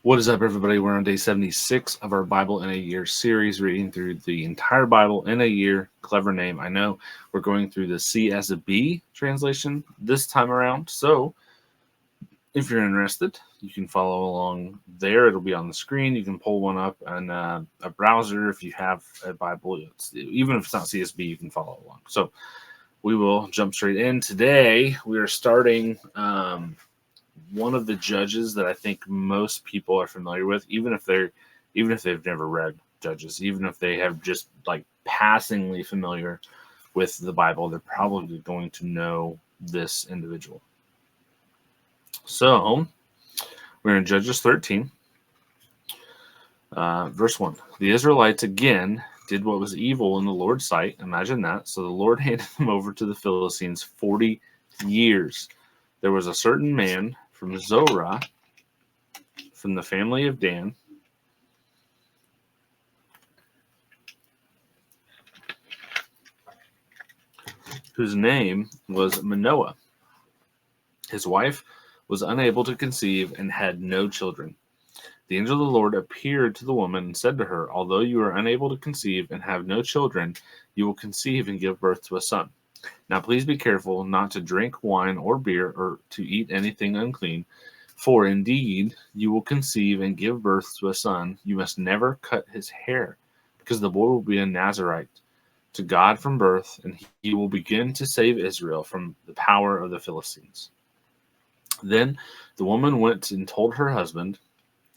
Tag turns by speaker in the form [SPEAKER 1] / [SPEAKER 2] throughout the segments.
[SPEAKER 1] What is up, everybody? We're on day 76 of our Bible in a Year series, reading through the entire Bible in a year. Clever name, I know. We're going through the CSB translation this time around. So if you're interested, you can follow along there. It'll be on the screen. You can pull one up on a browser if you have a Bible. Even if it's not CSB, you can follow along. So we will jump straight in. Today, we are starting one of the judges that I think most people are familiar with, even if they've never read Judges, even if they have just like passingly familiar with the Bible, they're probably going to know this individual. So we're in Judges 13, verse 1. The Israelites again did what was evil in the Lord's sight. Imagine that. So the Lord handed them over to the Philistines 40 years. There was a certain man from Zorah, from the family of Dan, whose name was Manoah. His wife was unable to conceive and had no children. The angel of the Lord appeared to the woman and said to her, "Although you are unable to conceive and have no children, you will conceive and give birth to a son. Now please be careful not to drink wine or beer or to eat anything unclean. For indeed, you will conceive and give birth to a son. You must never cut his hair, because the boy will be a Nazarite to God from birth, and he will begin to save Israel from the power of the Philistines." Then the woman went and told her husband,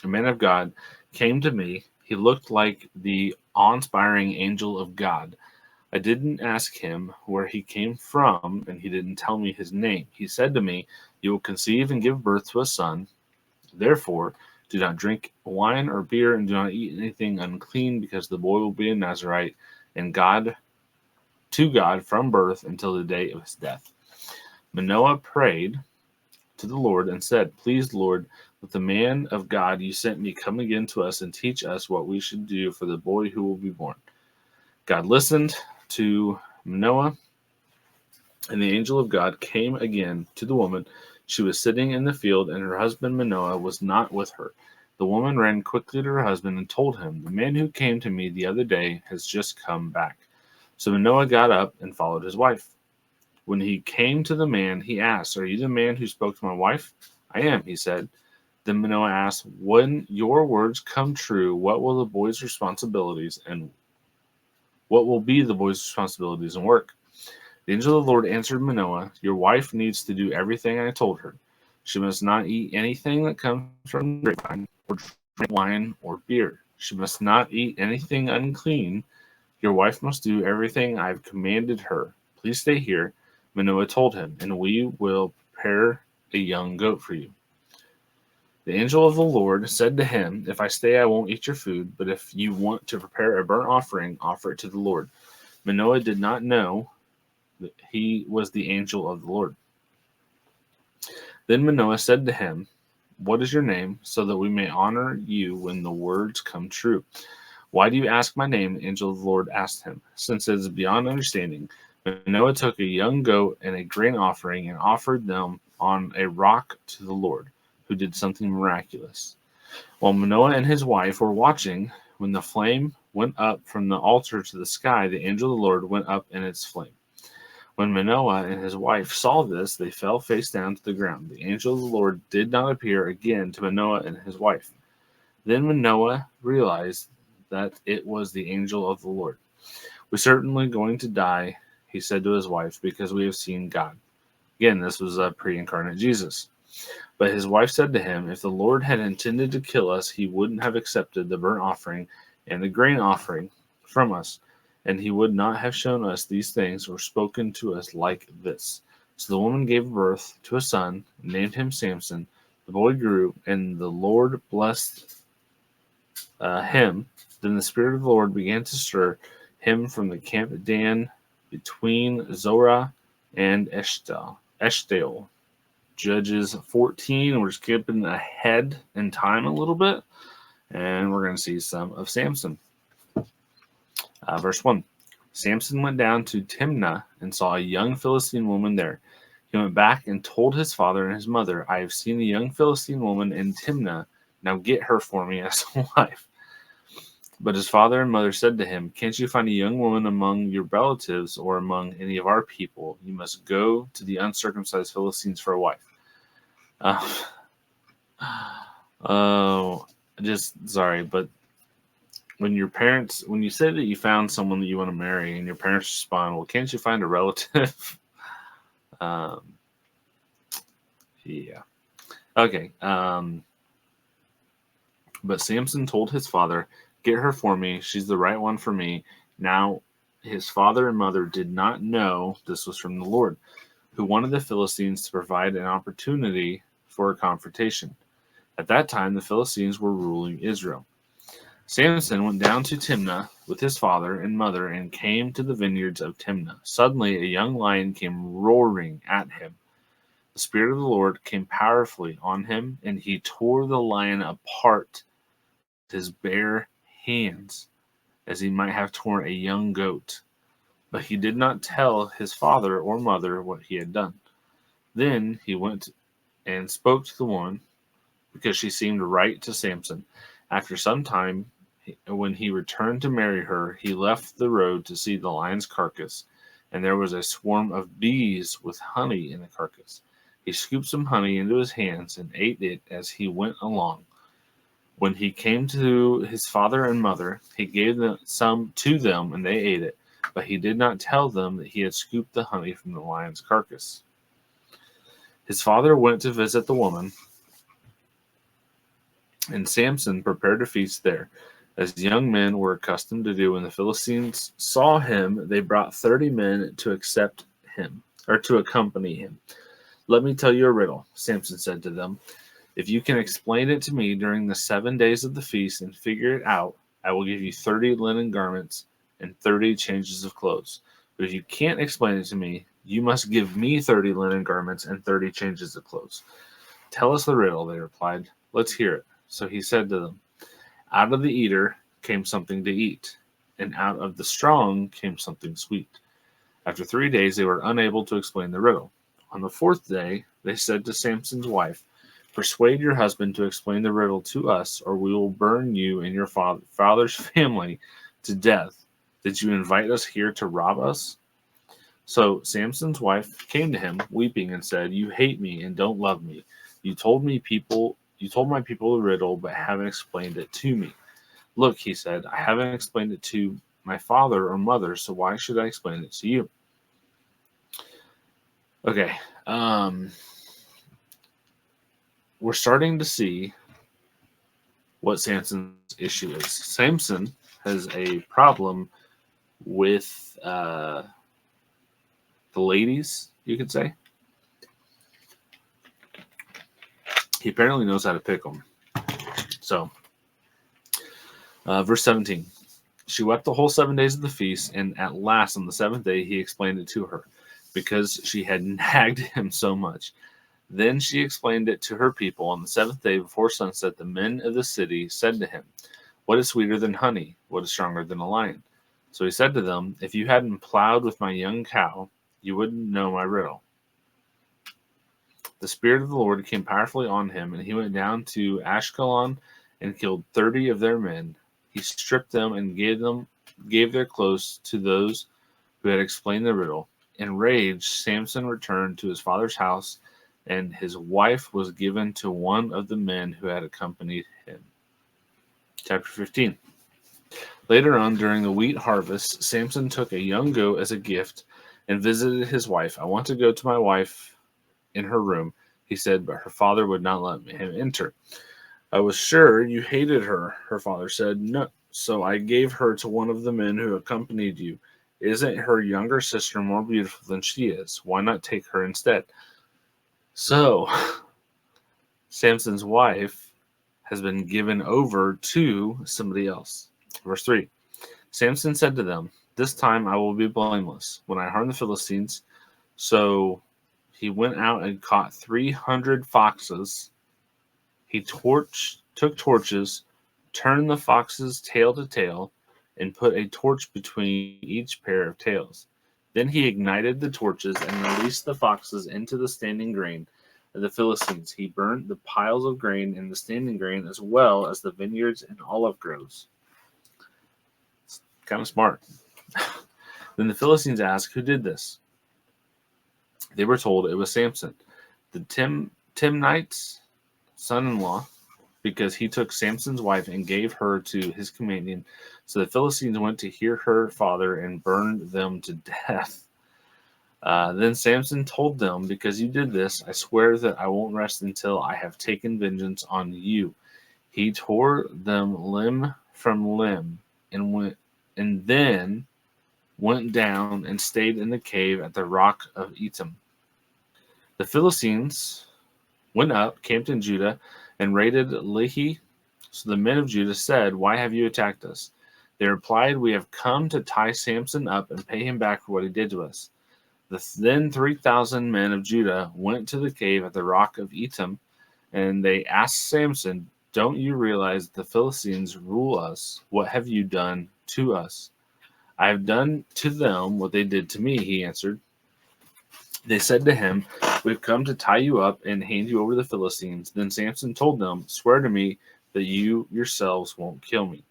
[SPEAKER 1] "A man of God came to me. He looked like the awe-inspiring angel of God. I didn't ask him where he came from, and he didn't tell me his name. He said to me, 'You will conceive and give birth to a son. Therefore, do not drink wine or beer, and do not eat anything unclean, because the boy will be a Nazarite and to God from birth until the day of his death.' Manoah prayed to the Lord and said, 'Please, Lord, let the man of God you sent me come again to us and teach us what we should do for the boy who will be born.' God listened to Manoah, and the angel of God came again to the woman. She was sitting in the field, and her husband Manoah was not with her. The woman ran quickly to her husband and told him, 'The man who came to me the other day has just come back.' So Manoah got up and followed his wife. When he came to the man, he asked, 'Are you the man who spoke to my wife?' 'I am,' he said. Then Manoah asked, 'When your words come true, what will be the boy's responsibilities and work?' The angel of the Lord answered Manoah, 'Your wife needs to do everything I told her. She must not eat anything that comes from the grapevine, or drink wine or beer. She must not eat anything unclean. Your wife must do everything I've commanded her. Please stay here,' Manoah told him, 'and we will prepare a young goat for you.' The angel of the Lord said to him, 'If I stay, I won't eat your food, but if you want to prepare a burnt offering, offer it to the Lord.' Manoah did not know that he was the angel of the Lord. Then Manoah said to him, 'What is your name, so that we may honor you when the words come true?' 'Why do you ask my name?' the angel of the Lord asked him. 'Since it is beyond understanding.' Manoah took a young goat and a grain offering and offered them on a rock to the Lord, who did something miraculous. While Manoah and his wife were watching, when the flame went up from the altar to the sky, the angel of the Lord went up in its flame. When Manoah and his wife saw this, they fell face down to the ground. The angel of the Lord did not appear again to Manoah and his wife. Then Manoah realized that it was the angel of the Lord. 'We're certainly going to die,' he said to his wife, 'because we have seen God.'" Again, this was a pre-incarnate Jesus. But his wife said to him, "If the Lord had intended to kill us, he wouldn't have accepted the burnt offering and the grain offering from us, and he would not have shown us these things or spoken to us like this." So the woman gave birth to a son and named him Samson. The boy grew, and the Lord blessed him. Then the Spirit of the Lord began to stir him from the camp of Dan between Zorah and Eshtaol. Judges 14, we're skipping ahead in time a little bit, and we're going to see some of Samson. Verse 1. Samson went down to Timnah and saw a young Philistine woman there. He went back and told his father and his mother, "I have seen a young Philistine woman in Timnah Now get her for me as a wife." But his father and mother said to him, "Can't you find a young woman among your relatives or among any of our people? You must go to the uncircumcised Philistines for a wife." Uh, oh, just sorry, but when you say that you found someone that you want to marry, and your parents respond, "Well, can't you find a relative?" um, yeah. Okay. But Samson told his father, "Get her for me. She's the right one for me." Now, his father and mother did not know this was from the Lord, who wanted the Philistines to provide an opportunity for a confrontation. At that time, the Philistines were ruling Israel. Samson went down to Timnah with his father and mother and came to the vineyards of Timnah. Suddenly, a young lion came roaring at him. The Spirit of the Lord came powerfully on him, and he tore the lion apart with his bare hands, as he might have torn a young goat. But he did not tell his father or mother what he had done. Then he went and spoke to the woman, because she seemed right to Samson. After some time, when he returned to marry her, he left the road to see the lion's carcass, and there was a swarm of bees with honey in the carcass. He scooped some honey into his hands and ate it as he went along. When he came to his father and mother, he gave some to them, and they ate it. But he did not tell them that he had scooped the honey from the lion's carcass. His father went to visit the woman, and Samson prepared a feast there, as young men were accustomed to do. When the Philistines saw him, they brought 30 men to accept him, or to accompany him. "Let me tell you a riddle," Samson said to them. "If you can explain it to me during the 7 days of the feast and figure it out, I will give you 30 linen garments and 30 changes of clothes. But if you can't explain it to me, you must give me 30 linen garments and 30 changes of clothes." "Tell us the riddle," they replied. "Let's hear it." So he said to them, "Out of the eater came something to eat, and out of the strong came something sweet." After 3 days, they were unable to explain the riddle. On the fourth day, they said to Samson's wife, "Persuade your husband to explain the riddle to us, or we will burn you and your father's family to death. Did you invite us here to rob us?" So Samson's wife came to him, weeping, and said, "You hate me and don't love me. You told my people the riddle, but haven't explained it to me." "Look," he said, "I haven't explained it to my father or mother, so why should I explain it to you?" Okay, we're starting to see what Samson's issue is. Samson has a problem with the ladies, you could say. He apparently knows how to pick them. So, verse 17. She wept the whole 7 days of the feast, and at last on the seventh day he explained it to her, because she had nagged him so much. Then she explained it to her people. On the seventh day before sunset, the men of the city said to him, "What is sweeter than honey? What is stronger than a lion?" So he said to them, "If you hadn't plowed with my young cow, you wouldn't know my riddle." The Spirit of the Lord came powerfully on him, and he went down to Ashkelon and killed 30 of their men. He stripped them and gave their clothes to those who had explained the riddle. Enraged, Samson returned to his father's house, and his wife was given to one of the men who had accompanied him. Chapter 15. Later on, during the wheat harvest, Samson took a young goat as a gift and visited his wife. "I want to go to my wife in her room," he said, but her father would not let him enter. "I was sure you hated her," her father said. "No, so I gave her to one of the men who accompanied you. Isn't her younger sister more beautiful than she is? Why not take her instead?" So, Samson's wife has been given over to somebody else. Verse 3. Samson said to them, "This time I will be blameless when I harm the Philistines." So he went out and caught 300 foxes. He took torches, turned the foxes tail to tail, and put a torch between each pair of tails. Then he ignited the torches and released the foxes into the standing grain, of the Philistines. He burned the piles of grain and the standing grain, as well as the vineyards and olive groves. It's kind of smart. Then the Philistines asked, "Who did this?" They were told it was Samson, the Timnite's son-in-law, because he took Samson's wife and gave her to his companion. So the Philistines went to hear her father and burned them to death. Then Samson told them, "Because you did this, I swear that I won't rest until I have taken vengeance on you." He tore them limb from limb and then went down and stayed in the cave at the rock of Etam. The Philistines went up, camped in Judah, and raided Lehi. So the men of Judah said, "Why have you attacked us?" They replied, "We have come to tie Samson up and pay him back for what he did to us." Then 3,000 men of Judah went to the cave at the rock of Etam, and they asked Samson, "Don't you realize that the Philistines rule us? What have you done to us?" "I have done to them what they did to me," he answered. They said to him, "We've come to tie you up and hand you over to the Philistines." Then Samson told them, "Swear to me that you yourselves won't kill me."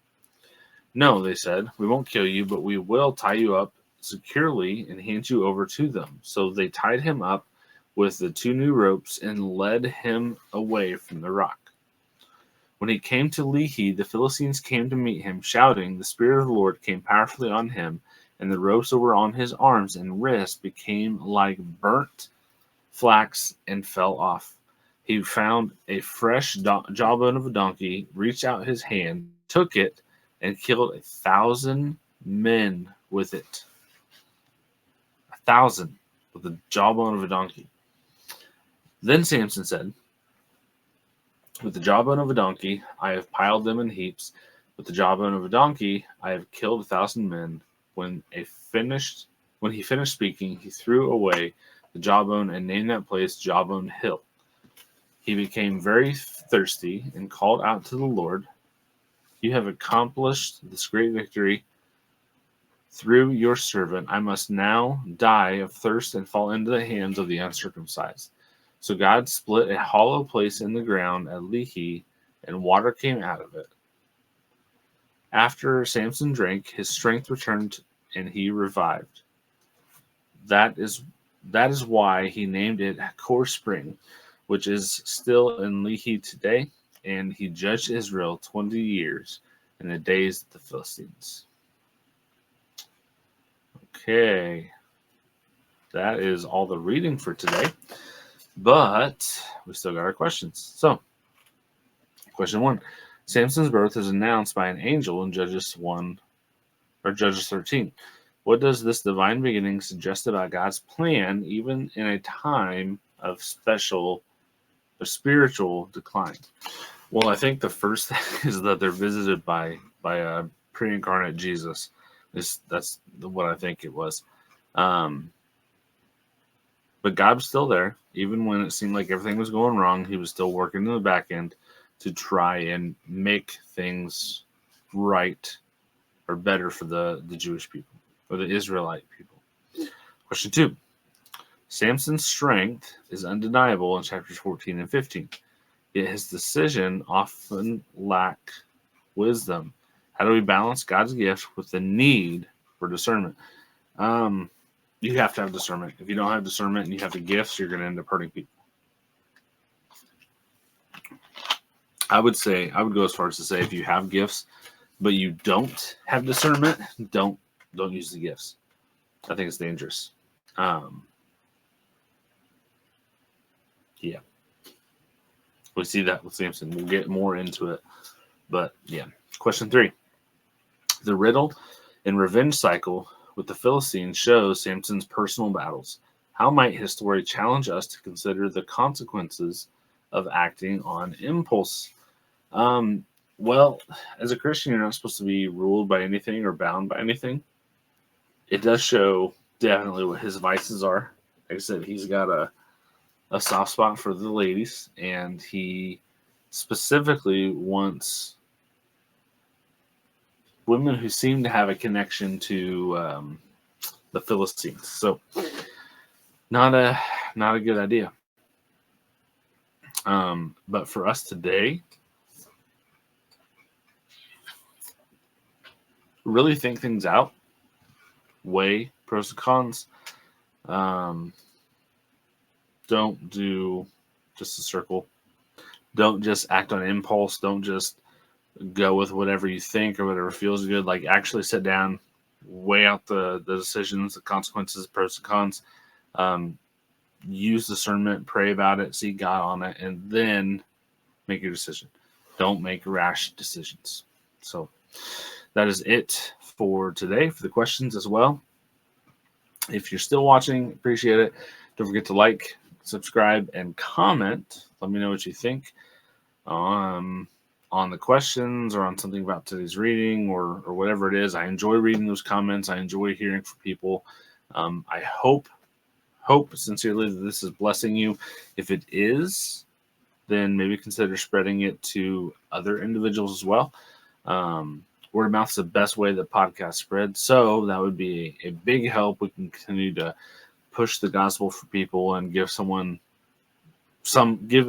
[SPEAKER 1] "No," they said, "we won't kill you, but we will tie you up securely and hand you over to them." So they tied him up with the 2 new ropes and led him away from the rock. When he came to Lehi, the Philistines came to meet him, shouting. The Spirit of the Lord came powerfully on him, and the ropes that were on his arms and wrists became like burnt flax and fell off. He found a fresh jawbone of a donkey, reached out his hand, took it, and killed 1,000 men with it. 1,000 with the jawbone of a donkey. Then Samson said, "With the jawbone of a donkey, I have piled them in heaps. With the jawbone of a donkey, I have killed 1,000 men." When he finished speaking, he threw away the jawbone and named that place Jawbone Hill. He became very thirsty and called out to the Lord, "You have accomplished this great victory through your servant. I must now die of thirst and fall into the hands of the uncircumcised." So God split a hollow place in the ground at Lehi, and water came out of it. After Samson drank, his strength returned and he revived. That is why he named it Kor Spring, which is still in Lehi today, and he judged Israel 20 years in the days of the Philistines. Okay, that is all the reading for today, but we still got our questions. So, question 1. Samson's birth is announced by an angel in Judges 13. What does this divine beginning suggest about God's plan, even in a time of special or spiritual decline? Well, I think the first thing is that they're visited by a pre-incarnate Jesus. That's what I think it was. But God was still there, even when it seemed like everything was going wrong. He was still working in the back end to try and make things right or better for the Jewish people or the Israelite people. Question 2. Samson's strength is undeniable in chapters 14 and 15. Yet his decision often lack wisdom. How do we balance God's gift with the need for discernment? You have to have discernment. If you don't have discernment and you have the gifts, you're going to end up hurting people. I would go as far as to say, if you have gifts, but you don't have discernment, don't use the gifts. I think it's dangerous. Yeah. We see that with Samson. We'll get more into it. But yeah. Question 3. The riddle and revenge cycle with the Philistines shows Samson's personal battles. How might his story challenge us to consider the consequences of acting on impulse? Well, as a Christian, you're not supposed to be ruled by anything or bound by anything. It does show definitely what his vices are. Like I said, he's got a soft spot for the ladies, and he specifically wants women who seem to have a connection to the Philistines. So, not a good idea. But for us today, really think things out, weigh pros and cons. Don't do just a circle. Don't just act on impulse. Don't just go with whatever you think or whatever feels good. Like, actually sit down, weigh out the decisions, the consequences, pros and cons. Use discernment, pray about it, seek God on it, and then make your decision. Don't make rash decisions. So that is it for today, for the questions as well. If you're still watching, appreciate it. Don't forget to like, subscribe, and comment. Let me know what you think on the questions or on something about today's reading or whatever it is. I enjoy reading those comments. I enjoy hearing from people. I hope sincerely that this is blessing you. If it is, then maybe consider spreading it to other individuals as well. Word of mouth is the best way that podcasts spread. So that would be a big help. We can continue to push the gospel for people and give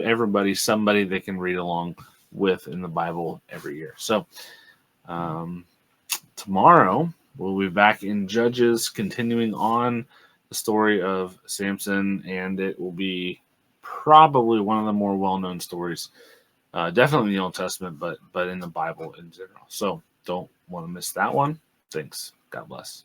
[SPEAKER 1] everybody somebody they can read along with in the Bible every year. So tomorrow we'll be back in Judges, continuing on the story of Samson, and it will be probably one of the more well-known stories, definitely in the Old Testament, but in the Bible in general. So don't want to miss that one. Thanks. God bless.